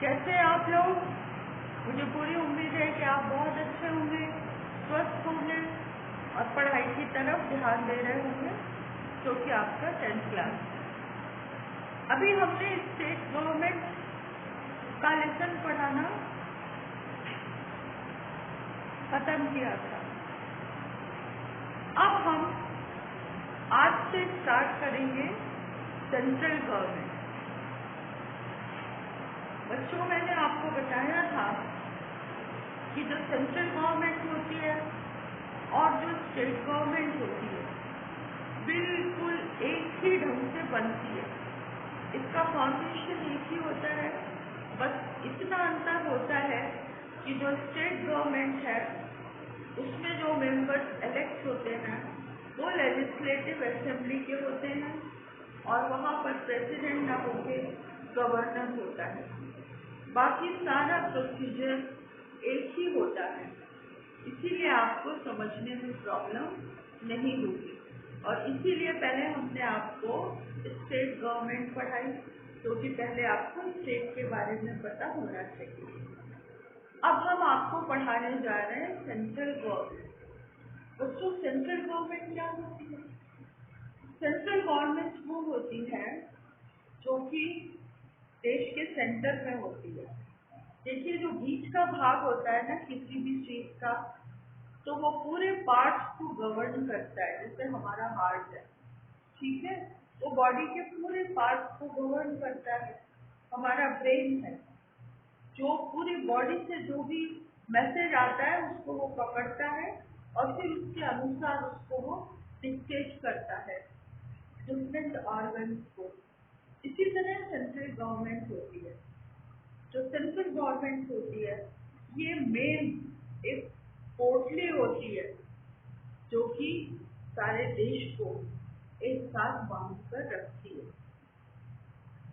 कैसे आप लोग? मुझे पूरी उम्मीद है कि आप बहुत अच्छे होंगे, स्वस्थ होंगे और पढ़ाई की तरफ ध्यान दे रहे होंगे, क्योंकि आपका 10th क्लास। अभी हमने स्टेट गवर्नमेंट का लेसन पढ़ाना खत्म किया था। अब हम आज से स्टार्ट करेंगे सेंट्रल गवर्नमेंट। बच्चों, मैंने आपको बताया था कि जो सेंट्रल गवर्नमेंट होती है और जो स्टेट गवर्नमेंट होती है बिल्कुल एक ही ढंग से बनती है। इसका फाउंडेशन एक ही होता है, बस इतना अंतर होता है कि जो स्टेट गवर्नमेंट है उसमें जो मेंबर्स इलेक्ट होते हैं वो लेजिस्लेटिव असेंबली के होते हैं और वहाँ पर प्रेसिडेंट ना होके गवर्नर होता है। बाकी सारा प्रोसीजर एक ही होता है, इसीलिए आपको समझने में प्रॉब्लम नहीं होगी। और इसीलिए पहले हमने आपको स्टेट गवर्नमेंट पढ़ाई, क्योंकि पहले आपको स्टेट के बारे में पता होना चाहिए। अब हम आपको पढ़ाने जा रहे हैं सेंट्रल गवर्नमेंट। बच्चों, सेंट्रल गवर्नमेंट क्या होती है? सेंट्रल गवर्नमेंट वो होती है जो कि देश के सेंटर में होती है। देखिए, जो बीच का भाग होता है ना किसी भी चीज का, तो वो पूरे पार्ट्स को गवर्न करता है। जैसे हमारा हार्ट है, ठीक है, वो बॉडी के पूरे पार्ट्स को गवर्न करता है। हमारा ब्रेन है, जो पूरी बॉडी से जो भी मैसेज आता है उसको वो पकड़ता है और फिर उसके अनुसार उसको वो डिक्टेट करता है डिफरेंट ऑर्गन्स को। इसी तरह सेंट्रल गवर्नमेंट होती है। जो सेंट्रल गवर्नमेंट होती है ये मेन एक पोर्टली होती है जो कि सारे देश को एक साथ बांध कर रखती है।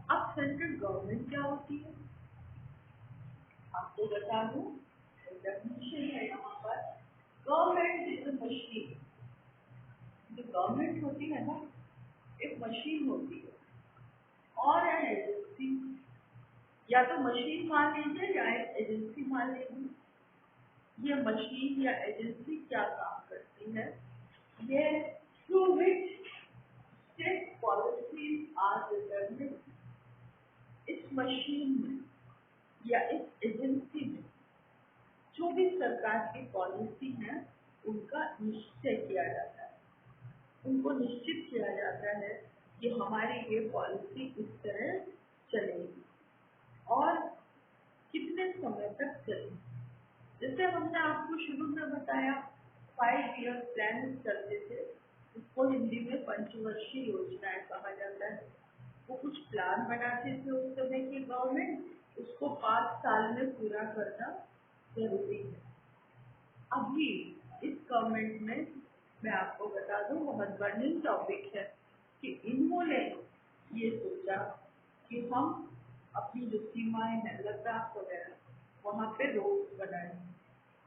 अब सेंट्रल गवर्नमेंट क्या होती है आपको बता दूं, डेफिनेशन है यहाँ पर। Government is a machine. जो गवर्नमेंट होती है ना, एक मशीन होती है और है एजेंसी, या तो मशीन मान लीजिए या एक एजेंसी मान लीजिए। ये मशीन या एजेंसी क्या काम करती है? ये through which state policies are determined. इस मशीन में या इस एजेंसी में जो भी सरकार की पॉलिसी है उनका निश्चय किया जाता है। उनको निश्चित किया जाता है कि हमारी ये पॉलिसी इस तरह चलेगी और कितने समय तक चलेगी। जैसे हमने आपको शुरू में बताया 5 ईयर प्लान चलते थे, उसको हिंदी में पंचवर्षीय योजनाएं कहा जाता है। वो कुछ प्लान बनाते थे उस समय की गवर्नमेंट, उसको 5 साल में पूरा करना जरूरी है। अभी इस गवर्नमेंट में मैं आपको बता दूं, बहुत बर्निंग टॉपिक है कि इन्होंने ये सोचा कि हम अपनी जो सीमाएं हैं लद्दाख वगैरह वहाँ पे रोड बनाएंगे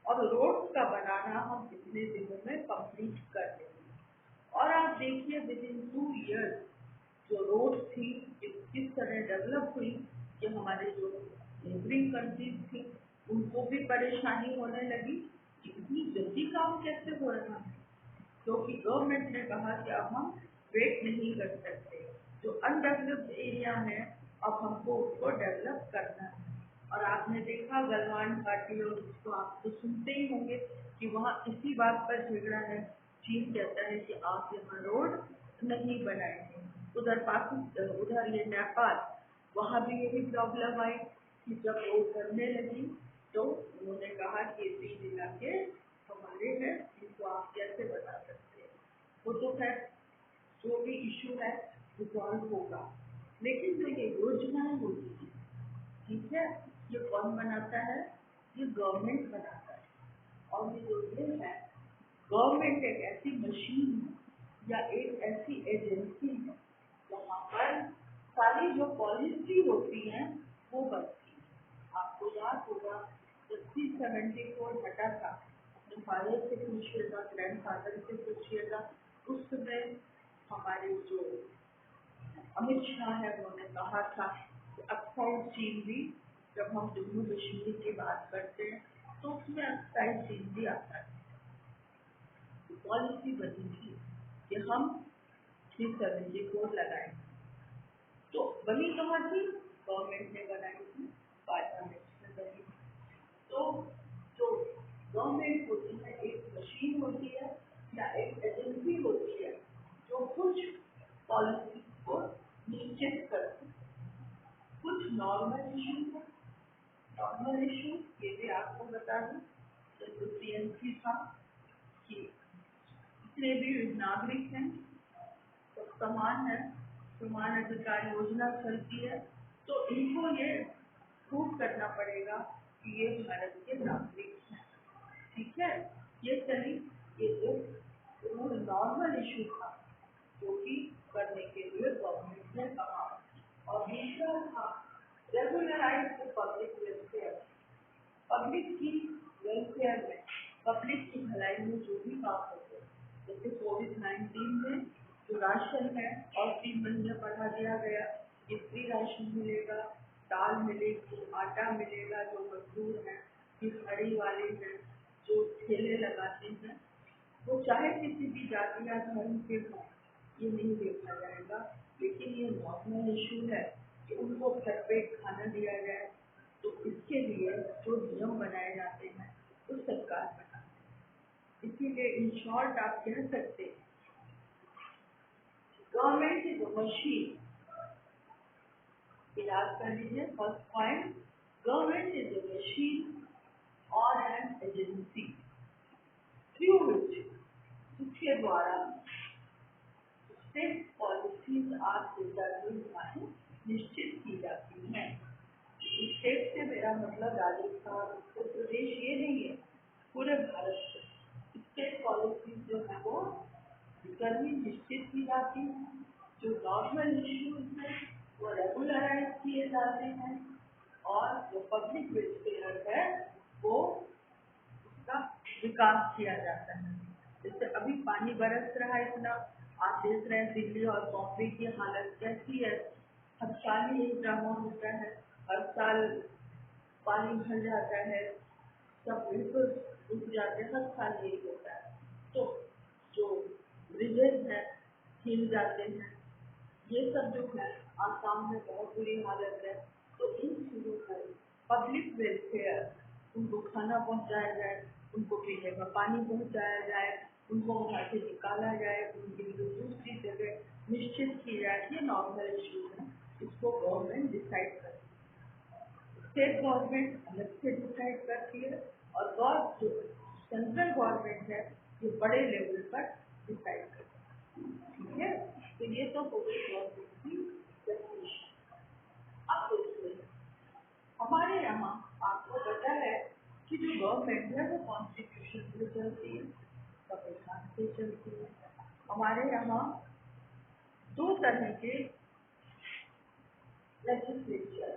और रोड का बनाना हम इतने दिनों में कंप्लीट कर देंगे। और आप देखिए विद इन 2 ईयर्स जो रोड थी किस तरह डेवलप हुई कि हमारे जो नेबरिंग कंट्रीज थी उनको भी परेशानी होने लगी कि इतनी जल्दी काम कैसे हो रहा है, क्योंकि गवर्नमेंट ने कहा कि अब हम वेट नहीं कर सकते। जो अनडेवलप्ड एरिया है अब हमको उसको डेवलप करना है। और आपने देखा गलवान घाटी और उसको आप तो सुनते ही होंगे कि वहाँ इसी बात पर झगड़ा है। चीन कहता है कि आप यहाँ रोड नहीं बनाएंगे। उधर ये नेपाल, वहाँ भी यही प्रॉब्लम आई कि जब रोड बनने लगी तो उन्होंने कहा कि 3 इलाके हमारे हैं, इनको आप कैसे बता सकते हैं। वो तो खैर जो भी इशू है रिजॉल्व होगा, लेकिन जो ये योजनाएं होती है, ठीक है, ये कौन बनाता है? ये गवर्नमेंट बनाता है। और ये जो है गवर्नमेंट एक ऐसी मशीन है या एक ऐसी एजेंसी है जहाँ पर सारी जो पॉलिसी होती है वो बनती है। आपको याद होगा जब 374 हटा था, अपने फादर से पूछिएगा, ग्रैंडफादर से पूछिएगा, उस समय हमारे जो अमित शाह है उन्होंने कहा था कि अब साउथ चीन भी जब हम दोनों कश्मीर की बात करते हैं तो उसमें एक्साइज चीज भी आता है। पॉलिसी बनी थी कि हम 374 लगाएंगे, तो बनी कहाँ थी? गवर्नमेंट ने बनाई थी, पार्लियामेंट में बनी। तो जो गवर्नमेंट होती है एक मशीन होती है या एक एजेंसी होती है जो कुछ पॉलिसी को निश्चित करती है। कुछ नॉर्मल इशू है, नॉर्मल इशू ये भी आपको बता दूं, जैसे CNC था कि जितने भी नागरिक हैं तो समान है, समान अधिकार योजना चलती है, तो इनको ये प्रूव करना पड़ेगा कि ये भारत के नागरिक हैं। ठीक है, ये चली, ये एक नॉर्मल इशू था जो कि करने के लिए गवर्नमेंट ने कहा। और दूसरा था रेगुलराइज पब्लिक वेलफेयर। पब्लिक की वेलफेयर में, पब्लिक की भलाई में जो भी काम होते हैं, जैसे COVID-19 में जो राशन है और 3 महीने बढ़ा दिया गया कि फ्री राशन मिलेगा, दाल मिलेगी, आटा मिलेगा, जो मजदूर हैं, दिहाड़ी वाले हैं, जो ठेले लगाते हैं, वो चाहे किसी भी जाति या धर्म के हों, ये नहीं देखा जाएगा। लेकिन ये नॉर्मल इशू है कि उनको भरपेट खाना दिया जाए, तो इसके लिए जो नियम बनाए जाते हैं वो सरकार बनाती है। इसीलिए इन शॉर्ट आप कह सकते हैं गवर्नमेंट इज अ मशीन। याद कर लीजिए first point, government is a machine और एन एजेंसी थ्रू विच, जिसके द्वारा स्टेट पॉलिसीज आर डिटरमिन्ड, निश्चित की जाती हैं। स्टेट से मेरा मतलब राजस्थान, उत्तर प्रदेश ये नहीं है, पूरे भारत से स्टेट पॉलिसीज जो है वो डिटरमिन, निश्चित की जाती हैं। जो नॉर्मल इश्यूज हैं वो रेगुलराइज किए जाते हैं, और जो पब्लिक वेलफेयर है वो उसका विकास किया जाता है। जैसे अभी पानी बरस रहा है इतना, आप देख रहे हैं दिल्ली और बॉम्बे की हालत कैसी है। हर साल ही एक ड्रामा होता है, हर साल पानी भर जाता है, सब बिल्कुल रुक जाते हैं, हर साल यही होता है। तो जो ब्रिजेज हैं हिल जाते हैं, ये सब जो है आसाम में बहुत बुरी हालत है। तो इन चीजों को पब्लिक वेलफेयर, उनको खाना पहुंचाया जाए, उनको पीने का पानी पहुंचाया जाए, उनको वहाँ से निकाला जाए, उनके लिए दूसरी जगह निश्चित की जाए, ये नॉर्मल इशू है। इसको गवर्नमेंट डिसाइड करती है, स्टेट गवर्नमेंट अलग से डिसाइड करती है, और जो सेंट्रल गवर्नमेंट है ये बड़े लेवल पर डिसाइड करती है। ठीक है, तो ये तो हो गई गवर्नमेंट की डेफिनेशन। अब देखिए हमारे यहाँ आपको पता है कि जो गवर्नमेंट है वो कॉन्स्टिट्यूशन से चलती है, संविधान से चलती है। हमारे यहाँ दो तरह के लेजिस्लेचर,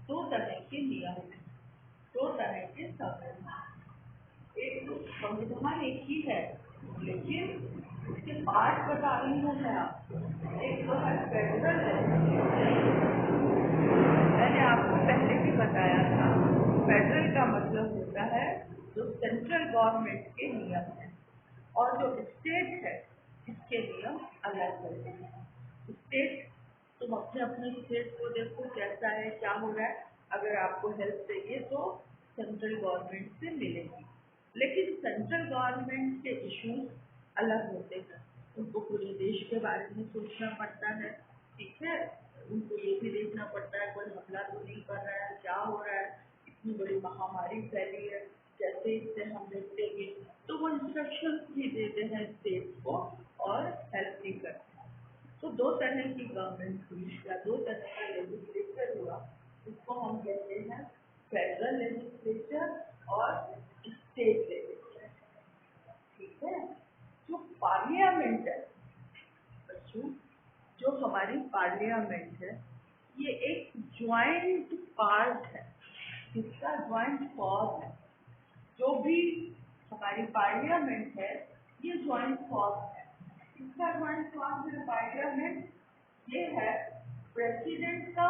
दो तरह के नियम हैं, दो तरह के संविधान। एक संविधान एक ही है, लेकिन इसके पार्ट बता रही हूँ मैं आपको। एक तो है फेडरल लेजिस्लेचर, मैंने आपको पहले भी बताया था, फेडरल का मतलब होता है जो सेंट्रल गवर्नमेंट के नियम है, और जो स्टेट है इसके नियम अलग होते हैं। स्टेट, तुम अपने अपने स्टेट को देखो कैसा है, क्या हो रहा है, अगर आपको हेल्प चाहिए तो सेंट्रल गवर्नमेंट से मिलेगी। लेकिन सेंट्रल गवर्नमेंट के इश्यूज अलग होते हैं, उनको पूरे देश के बारे में सोचना पड़ता है। ठीक है, उनको ये भी देखना पड़ता है कोई हमला तो नहीं कर रहा है, क्या हो रहा है, इतनी बड़ी महामारी फैली है, कैसे इससे हम निपटेंगे। तो वो इंस्ट्रक्शन भी देते हैं स्टेट को और हेल्प भी करते हैं। तो दो तरह की गवर्नमेंट हुई या दो तरह का लेजिस्लेचर हुआ, इसको हम कहते हैं फेडरल लेजिस्लेचर और स्टेट लेजिस्लेचर। ठीक है, जो पार्लियामेंट है बच्चों, जो हमारी पार्लियामेंट है ये एक ज्वाइंट पार्ट है, जिसका ज्वाइंट फॉर्म है। जो भी हमारी पार्लियामेंट है ये ज्वाइंट फॉर्म है। इसका ज्वाइंट फॉर्म है पार्लियामेंट, ये है प्रेसिडेंट का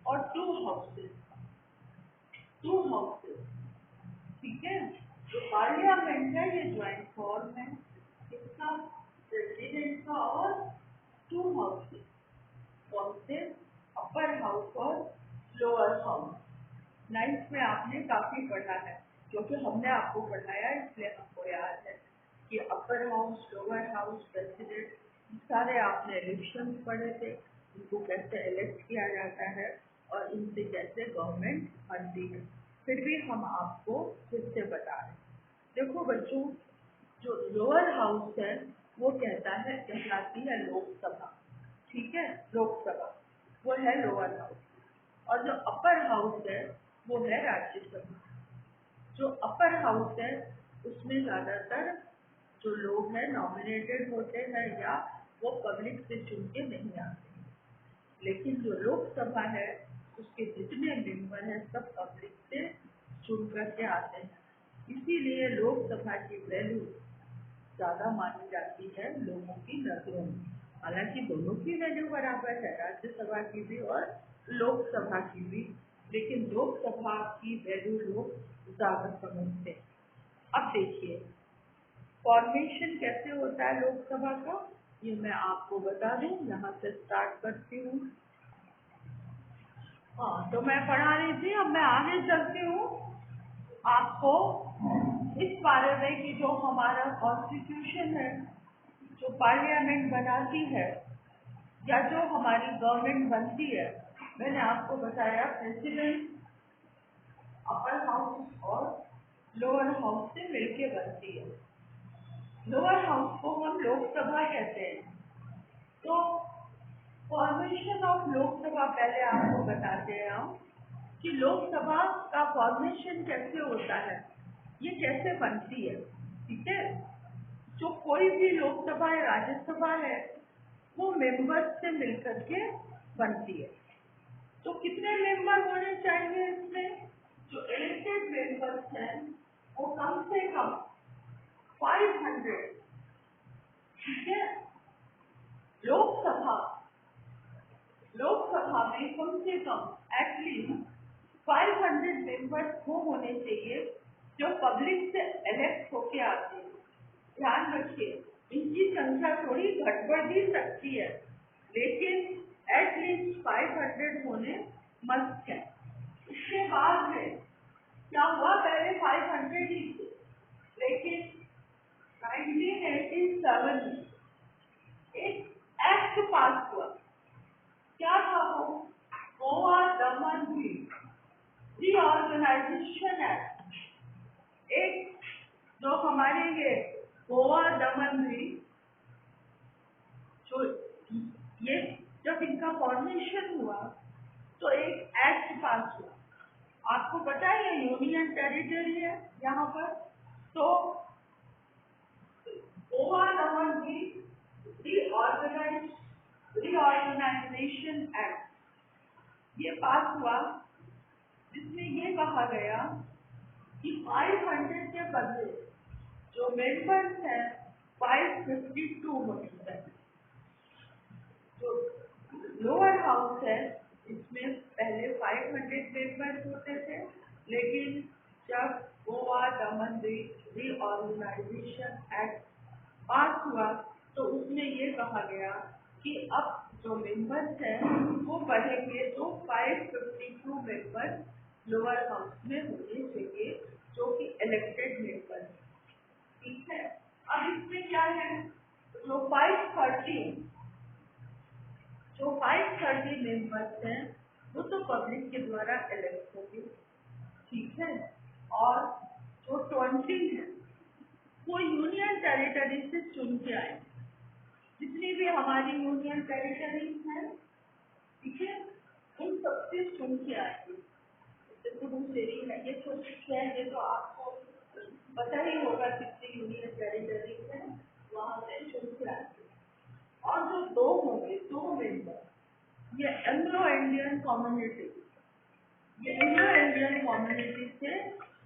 और टू हाउसेस का। 2 हाउसेस, ठीक है। जो पार्लियामेंट है ये ज्वाइंट फॉर्म है, इसका प्रेसिडेंट का और 2 हाउसेस, कौन से? अपर हाउस और लोअर हाउस। 9th में आपने काफी पढ़ा है, क्योंकि हमने आपको पढ़ाया इसलिए हमको याद है कि upper house, lower house, president, सारे आपने इलेक्शन पढ़े थे, इनको कैसे इलेक्ट किया जाता है और इनसे कैसे गवर्नमेंट बनती है। फिर भी हम आपको फिर से बता रहे हैं। देखो बच्चों, जो लोअर हाउस है वो कहलाती है लोकसभा, ठीक है, लोकसभा वो है लोअर हाउस। और जो अपर हाउस है वो है राज्यसभा। जो अपर हाउस है उसमें ज्यादातर जो लोग हैं नॉमिनेटेड होते हैं या वो पब्लिक से चुन के नहीं आते हैं, लेकिन जो लोकसभा है उसके जितने मेंबर हैं सब पब्लिक से चुन करके आते हैं। इसीलिए लोकसभा की वैल्यू ज्यादा मानी जाती है लोगों की नजरों में। हालांकि दोनों की वैल्यू बराबर है, राज्यसभा की भी और लोकसभा की भी, लेकिन लोकसभा की वैल्यू लोग ज्यादा समझते हैं। अब देखिए फॉर्मेशन कैसे होता है लोकसभा का, ये मैं आपको बता दूं। यहाँ से स्टार्ट करती हूँ। हाँ, तो मैं पढ़ा रही थी, अब मैं आगे चलती हूँ आपको इस बारे में कि जो हमारा कॉन्स्टिट्यूशन है, जो पार्लियामेंट बनाती है या जो हमारी गवर्नमेंट बनती है, मैंने आपको बताया प्रेसिडेंट अपर हाउस और लोअर हाउस से मिलके बनती है। लोअर हाउस को हम लोकसभा कहते हैं। तो फॉर्मेशन ऑफ लोकसभा पहले आपको बताते हैं हम कि लोकसभा का फॉर्मेशन कैसे होता है, ये कैसे बनती है, ठीक है। जो कोई भी लोकसभा या राज्यसभा है वो मेंबर्स से मिलकर के बनती है। तो कितने मेंबर होने चाहिए इसमें? जो इलेक्टेड मेंबर्स हैं वो कम से कम 500, ठीक है। लोकसभा लोकसभा में कम से कम एटलीस्ट 500 मेंबर्स वो होने चाहिए जो पब्लिक से इलेक्ट होके आते हैं। ध्यान रखिए, इनकी संख्या थोड़ी घट बढ़ भी सकती है, लेकिन एटलीस्ट 500 होने मस्ट है। इसके बाद में क्या हुआ, पहले 500 ही थे, लेकिन 1987 में एक एक्ट पास हुआ। क्या था वो? गोवा दमन रीऑर्गेनाइजेशन एक्ट। एक जो हमारे ये गोवा दमन जो ये जब इनका फॉर्मेशन हुआ तो एक एक्ट पास हुआ। आपको पता है ये यूनियन टेरिटरी है यहाँ पर। तो गोवा दमन रीऑर्गेनाइजेशन एक्ट ये पास हुआ, जिसमें ये कहा गया कि 500 के बदले जो मेंबर्स हैं 552 होने चाहिए। जो लोअर हाउस है इसमें पहले 500 मेंबर्स होते थे, लेकिन जब गोवा दमन रीऑर्गेनाइजेशन एक्ट पास हुआ तो उसमें ये कहा गया कि अब जो मेंबर्स हैं वो बढ़ेंगे तो 552 मेंबर्स लोअर हाउस में होने चाहिए जो कि इलेक्टेड मेंबर है, ठीक है। अब इसमें क्या है, जो 530 मेंबर्स हैं वो तो पब्लिक के द्वारा इलेक्ट होंगे, ठीक है। और जो 20 है वो यूनियन टेरिटरी से चुन के आए। जितनी भी हमारी यूनियन टेरिटरीज हैं, ठीक है, उन सबसे चुन के आएंगे। जैसे पुडुचेरी है, ये छोटी शहर है तो आपको पता ही होगा कितनी यूनियन टेरिटरीज है, वहां से चुन के आएंगे। और जो दो होंगे, 2 मेंबर, ये एंग्लो इंडियन कम्युनिटी से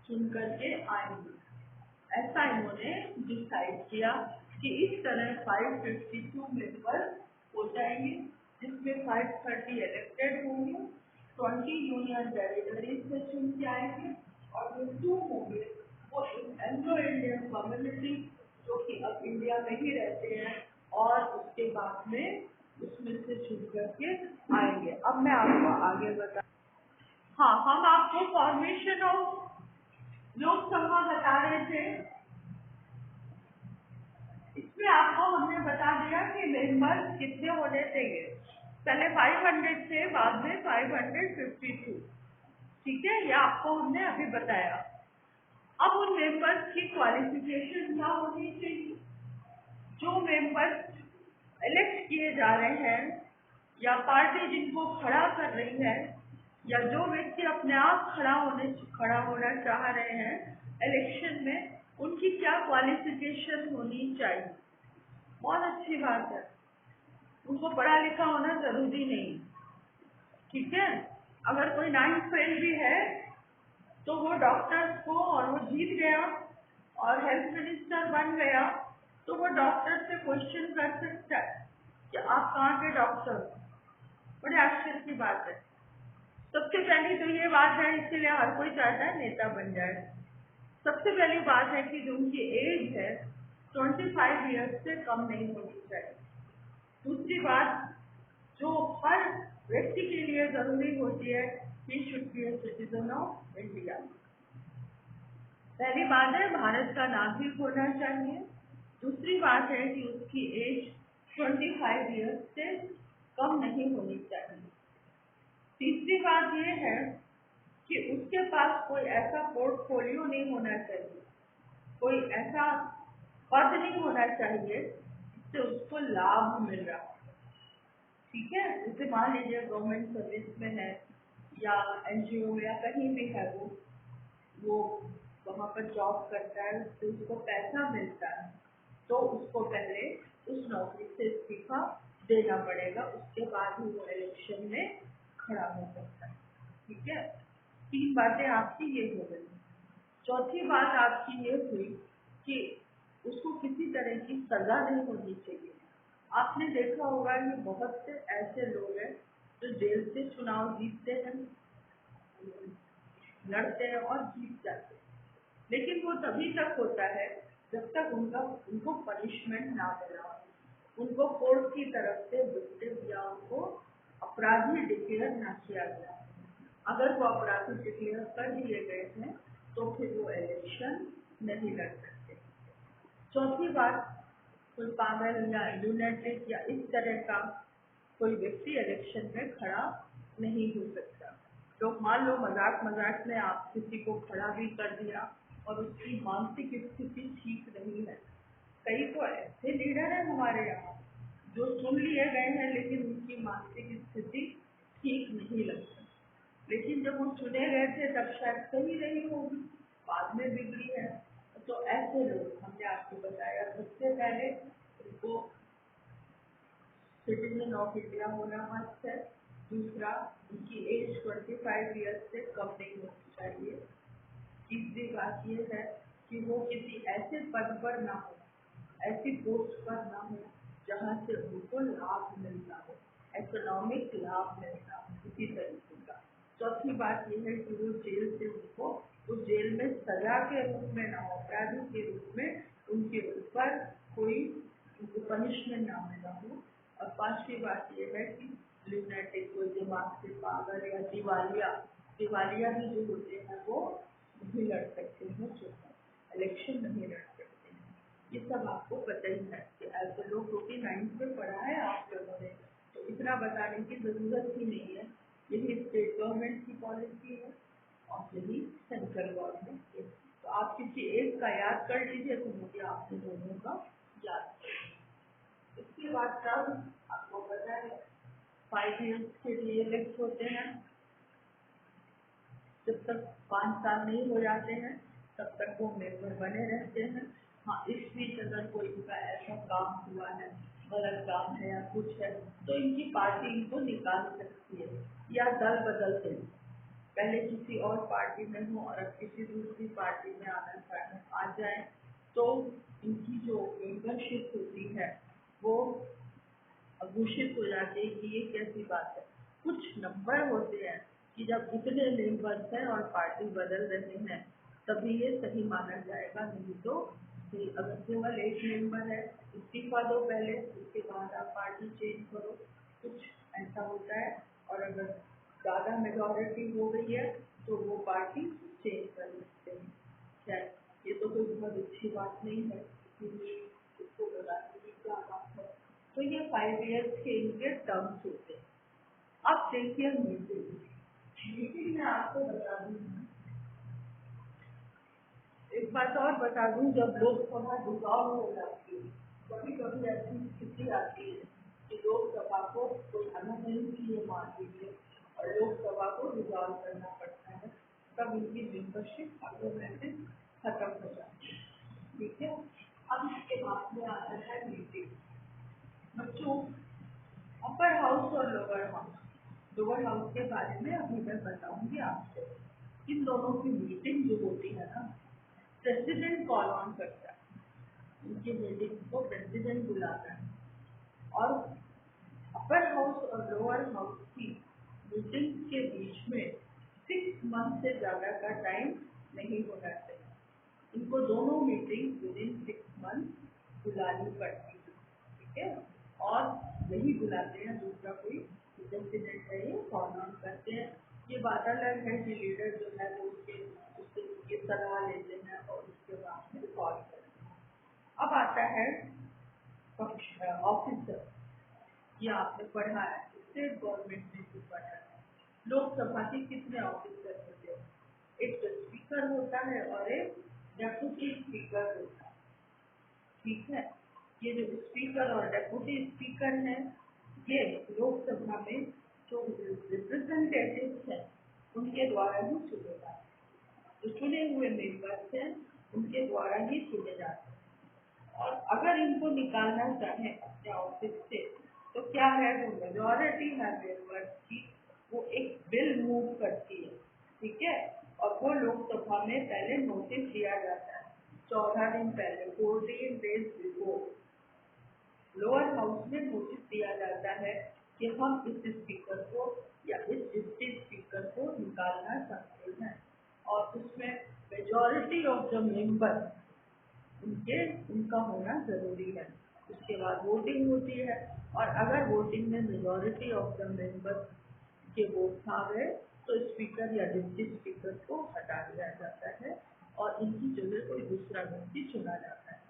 चुन करके आएंगे। ऐसा इन्होंने डिसाइड किया कि इस तरह 552 मेंबर हो जाएंगे, जिसमें 530 इलेक्टेड होंगे 20 यूनियन टेरिटरीज से चुन के आएंगे और जो 2 होंगे वो एंग्लो इंडियन कम्युनिटी जो कि अब इंडिया में ही रहते हैं और उसके बाद में उसमें से चुन करके आएंगे। अब मैं आपको आगे बता, हाँ, हम आपको फॉर्मेशन ऑफ लोकसभा बता रहे थे। इसमें आपको हमने बता दिया कि मेंबर्स कितने होने चाहिए। पहले 500 थे, बाद में 552। ठीक है, ये आपको हमने अभी बताया। अब उन मेंबर्स की क्वालिफिकेशन क्या होनी चाहिए? जो मेंबर्स इलेक्ट किए जा रहे हैं या पार्टी जिनको खड़ा कर रही है या जो व्यक्ति अपने आप खड़ा होना चाह रहे हैं इलेक्शन में, उनकी क्या क्वालिफिकेशन होनी चाहिए? बहुत अच्छी बात है, उनको पढ़ा लिखा होना जरूरी नहीं। ठीक है, अगर कोई 9th फेल भी है तो वो डॉक्टर्स को, और वो जीत गया और हेल्थ मिनिस्टर बन गया, तो वो डॉक्टर से क्वेश्चन कर सकता है कि आप कहाँ के डॉक्टर? बड़े आश्चर्य की बात है। सबसे पहली तो ये बात है, इसीलिए हर कोई चाहता है नेता बन जाए। सबसे पहली बात है कि जो उनकी एज है 25 ईयर्स से कम नहीं होनी चाहिए। दूसरी बात जो हर व्यक्ति के लिए जरूरी होती है, he should be a citizen of India। पहली बात है भारत का नागरिक होना चाहिए। दूसरी बात है कि उसकी एज 25 ईयर्स से कम नहीं होनी चाहिए। तीसरी बात यह है कि उसके पास कोई ऐसा पोर्टफोलियो नहीं होना चाहिए, कोई ऐसा पद नहीं होना चाहिए जिससे उसको लाभ मिल रहा। ठीक है, जैसे मान लीजिए गवर्नमेंट सर्विस में है या एनजीओ में या कहीं भी है, वो वहाँ पर जॉब करता है, उससे उसको पैसा मिलता है, तो उसको पहले उस नौकरी से इस्तीफा देना पड़ेगा, उसके बाद ही वो इलेक्शन में खड़ा हो सकता है। ठीक है, 3 बातें आपकी ये हो गई। चौथी बात आपकी ये हुई कि उसको किसी तरह की सजा नहीं होनी चाहिए। आपने देखा होगा कि बहुत से ऐसे लोग हैं जो जेल से चुनाव जीतते हैं, लड़ते हैं और जीत जाते हैं, लेकिन वो तभी तक होता है जब तक उनको पनिशमेंट ना मिला, उनको कोर्ट की तरफ से विक्टिम या उनको अपराधी डिक्लेयर ना किया गया। अगर वो अपराधी डिक्लेयर कर दिए गए हैं तो फिर वो इलेक्शन नहीं लड़ सकते। चौथी बात, कोई पागल या लूनेटिक या इस तरह का कोई व्यक्ति इलेक्शन में खड़ा नहीं हो सकता। तो मान लो मजाक में आप किसी को खड़ा भी कर दिया और उसकी मानसिक स्थिति ठीक नहीं है। कई तो ऐसे लीडर हैं हमारे यहाँ जो चुन लिए गए हैं लेकिन उनकी मानसिक स्थिति ठीक नहीं लगती, लेकिन जब वो चुने गए थे तब शायद सही रही होगी, बाद में बिगड़ी है। तो ऐसे लोग हमने आपको बताया, सबसे पहले उनको सिटीजन ऑफ इंडिया होना मस्ट है। दूसरा, उनकी एज 25 ईयर्स से कम नहीं होनी चाहिए। तीसरी बात ये है कि वो किसी ऐसे पद पर ना हो, ऐसी पोस्ट पर ना हो जहाँ से उनको लाभ मिलता हो, इकोनॉमिक लाभ मिलता हो किसी तरीके का। चौथी बात यह है कि वो जेल से उनको उस जेल में सजा के रूप में ना हो, अपराधी के रूप में उनके ऊपर कोई उनको पनिशमेंट ना मिला हो। और पांचवी बात यह है कि लूनेटिक, कोई दिमाग से पागल या दिवालिया भी जो होते हैं वो नहीं लड़ सकते हैं, चुनाव इलेक्शन नहीं लड़ सकते हैं। ये सब आपको पता ही है कि ऐसे लोग 49 में पढ़ा है आप लोगों ने, तो इतना बताने की जरूरत ही नहीं है। यही स्टेट गवर्नमेंट की पॉलिसी है और यही सेंट्रल गवर्नमेंट की। तो आप किसी एक का याद कर लीजिए तो मुझे आपने दोनों का याद कर। इसके बाद कब आपको पता है 5 ईयर्स के लिए इलेक्ट होते हैं, जब तक 5 साल नहीं हो जाते हैं तब तक वो मेंबर बने रहते हैं। हाँ, इस बीच अगर कोई इनका ऐसा काम हुआ है, गलत काम है या कुछ है, तो इनकी पार्टी इनको निकाल सकती है या दल बदल दे। पहले किसी और पार्टी में हो और अब किसी दूसरी पार्टी में आ जाए, तो इनकी जो मेंबरशिप होती है वो घोषित हो जाती है कि ये कैसी बात है। कुछ नंबर होते हैं कि जब इतने मेंबर्स हैं और पार्टी बदल रहे हैं तभी ये सही माना जाएगा, नहीं तो अगर केवल एक मेंबर है इस्तीफा दो पहले, उसके बाद आप पार्टी चेंज करो, कुछ ऐसा होता है। और अगर ज़्यादा मेजॉरिटी हो गई है तो वो पार्टी चेंज कर सकते हैं। क्या ये तो कोई बहुत अच्छी बात नहीं है, इसलिए इसको बताने की क्या बात है। तो ये 5 years के इनके टर्म्स होते हैं। अब देखिए मीटिंग में आपको बता दूँ, एक बात और बता दूं, जब लोकसभा डिसॉल्व हो जाती है कभी कभी ऐसी स्थिति आती है कि लोकसभा को कोई नहीं की ये मान लीजिए और लोकसभा को डिसॉल्व करना पड़ता है, तब इनकी मेंबरशिप ऑटोमेटिक खत्म हो जाती है। ठीक है, अब इसके बाद में आता है मीटिंग। बच्चों, अपर हाउस और लोअर हाउस के बारे में अभी मैं बताऊंगी आपको। इन दोनों की मीटिंग जो होती है ना, प्रेसिडेंट कॉल ऑन करता है, उनकी मीटिंग को प्रेसिडेंट बुलाता है। और अपर हाउस और लोअर हाउस की मीटिंग के बीच में 6 मंथ से ज़्यादा का टाइम नहीं होना चाहिए। इनको दोनों मीटिंग विदिन 6 मंथ बुलानी पड़ती है। ठीक है, और नहीं बुलाते हैं, दूसरा कोई प्रेसिडेंट है ये कॉल ऑन करते हैं। ये बात अलग है कि लीडर जो है वो उससे सलाह लेते हैं और उसके बाद में कॉल करते हैं। अब आता है ऑफिसर, ये आपने पढ़ा है, स्टेट गवर्नमेंट में भी पढ़ा है। लोकसभा के कितने ऑफिसर होते हैं? एक तो स्पीकर होता है और एक डेप्यूटी स्पीकर होता है। ठीक है, ये जो स्पीकर और डेप्यूटी स्पीकर हैं, ये लोकसभा में जो रिप्रेजेंटेटिव्स हैं उनके द्वारा ही चुने जाते हैं। जो चुने हुए मेंबर्स हैं उनके द्वारा ही चुने जाते हैं। और अगर इनको निकालना चाहें अपने ऑफिस से तो क्या है, जो मेजॉरिटी है मेंबर्स की, वो एक बिल मूव करती है। ठीक है, और वो लोकसभा में पहले नोटिस दिया जाता है 14 दिन पहले, 14 days बिफोर। लोअर हाउस में नोटिस दिया जाता है कि हम इस स्पीकर को या इस डिप्टी स्पीकर को निकालना चाहते हैं, और उसमें मेजॉरिटी ऑफ द मेंबर उनका होना जरूरी है। उसके बाद वोटिंग होती है, और अगर वोटिंग में मेजॉरिटी ऑफ द मेंबर्स के वोट आ गए तो स्पीकर या डिप्टी स्पीकर को हटा दिया जाता है और इनकी जगह कोई दूसरा व्यक्ति चुना जाता है।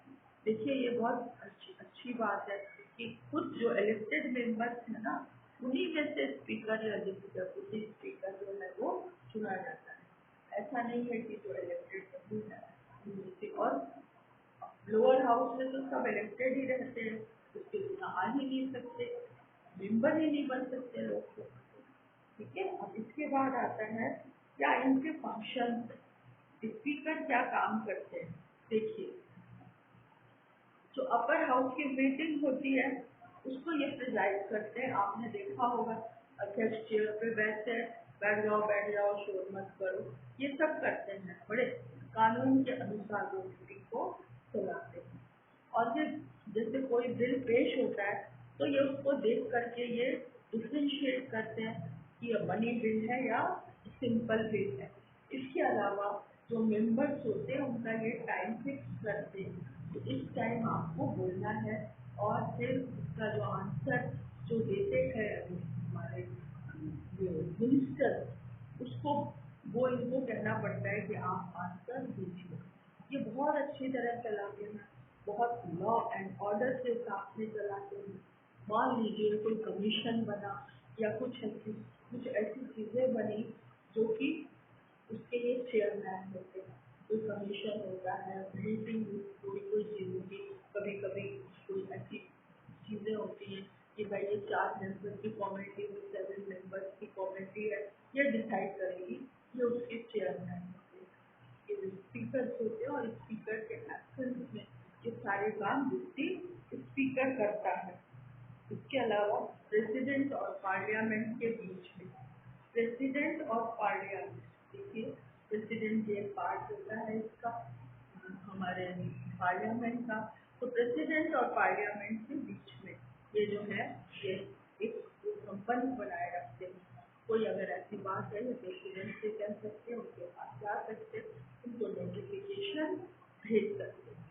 देखिए, ये बहुत अच्छी बात है कि खुद जो इलेक्टेड मेंबर्स है ना, उन्हीं में से स्पीकर या डिप्टी स्पीकर जो है वो चुना जाता है। ऐसा नहीं है कि जो इलेक्टेड नहीं है उनमें से। और लोअर हाउस में तो सब इलेक्टेड ही रहते हैं, उसके बिना आ ही नहीं सकते, मेंबर ही नहीं बन सकते लोग तो। ठीक है, अब इसके बाद आता है क्या इनके फंक्शन, स्पीकर क्या काम करते हैं। देखिए, जो अपर हाउस की मीटिंग होती है उसको ये प्रिजाइड करते हैं। आपने देखा होगा, अध्यक्ष चेयर पे बैठते हैं, बैठ जाओ शोर मत करो, ये सब करते हैं, बड़े कानून के अनुसार वो मीटिंग को चलाते हैं। और फिर जैसे कोई बिल पेश होता है तो ये उसको देख करके ये डिफ्रेंशिएट करते हैं कि ये मनी बिल है या सिंपल बिल है। इसके अलावा जो मेंबर्स होते हैं उनका ये टाइम फिक्स करते हैं, तो इस टाइम आपको बोलना है। और फिर उसका जो आंसर जो देते हैं हमारे मिनिस्टर, उसको वो इनको कहना पड़ता है कि आप आंसर दीजिए। ये बहुत अच्छी तरह चलाते हैं, बहुत लॉ एंड ऑर्डर के साथ में चलाते हैं। मान लीजिए कोई कमीशन बना या कुछ ऐसी चीज़ें बनी जो कि उसके लिए चेयरमैन होते हैं, कोई कमीशन होता है, मीटिंग कोई चीज़ों की, कभी कभी कोई ऐसी चीज़ें होती हैं कि भाई ये 4 मेंबर की कमेटी में 7 मेंबर्स की कमेटी है, ये डिसाइड करेगी, ये उसके चेयरमैन होते हैं। ये स्पीकर होते हैं और स्पीकर के एब्सेंस में ये सारे काम डिप्टी स्पीकर करता है। इसके अलावा प्रेसिडेंट और पार्लियामेंट के बीच में, प्रेसिडेंट और पार्लियामेंट, देखिए प्रेसिडेंट ये पार्ट होता है इसका हमारे पार्लियामेंट का। तो प्रेसिडेंट और पार्लियामेंट के बीच में ये जो है ये एक संबंध बनाए रखते हैं। कोई अगर ऐसी बात है तो स्टूडेंट से कह सकते हैं, उनके पास जा सकते हैं, उनको नोटिफिकेशन भेज सकते हैं।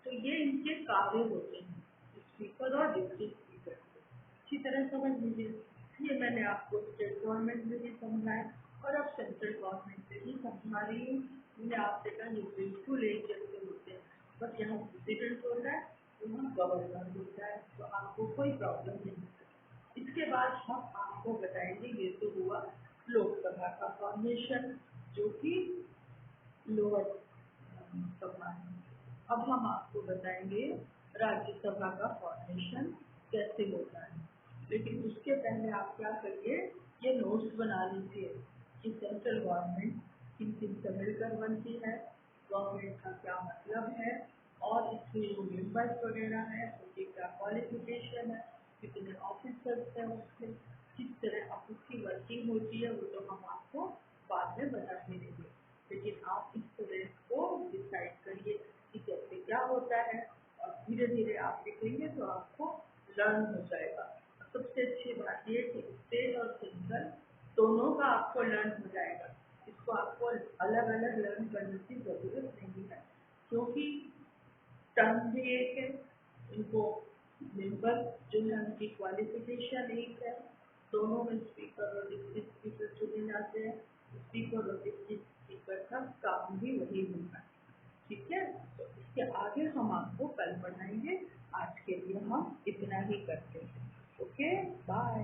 तो ये इनके कार्य होते हैं स्पीकर और डिप्टी स्पीकर के। अच्छी तरह समझ लीजिए। ये मैंने आपको स्टेट गवर्नमेंट में भी समझाया और अब सेंट्रल गवर्नमेंट से भी समझा रही हूँ। मैंने आपसे कहा ये बिल्कुल एक जैसे होते हैं, बस यहाँ प्रेसिडेंट होता है, यहाँ गवर्नर होता है, तो आपको कोई प्रॉब्लम नहीं है। इसके बाद हम आपको बताएंगे, ये तो हुआ लोकसभा का फॉर्मेशन, जो कि लोअर सभा है। अब हम आपको बताएंगे राज्यसभा का फॉर्मेशन कैसे होता है। लेकिन उसके पहले आप क्या करिए, ये नोट्स बना लीजिए कि सेंट्रल गवर्नमेंट किन किन से मिलकर बनती है, गवर्नमेंट का क्या मतलब है, और इसमें जो मेंबर्स वगैरह है उनकी क्या क्वालिफिकेशन है, कितने ऑफिसर्स हैं उसके, किस तरह ऑफिस की वर्किंग होती है, वो तो हम आपको बाद में बता देंगे। लेकिन आप इस तरह को डिसाइड करिए कि कैसे क्या होता है, और धीरे धीरे आप सीखेंगे तो आपको लर्न हो जाएगा। सबसे अच्छी बात ये कि स्टेट और सेंट्रल दोनों का आपको लर्न हो जाएगा। इसको आपको अलग अलग लर्न करने की जरूरत नहीं है, क्योंकि टर्म भी एक है, इनको मेंबर जो है उनकी क्वालिफिकेशन एक है, दोनों में स्पीकर और डिप्टी स्पीकर चुने जाते हैं। स्पीकर और डिप्टी स्पीकर का काम भी वही होगा। ठीक है, तो इसके आगे हम आपको कल पढ़ाएंगे। आज के लिए हम इतना ही करते हैं। Okay, bye.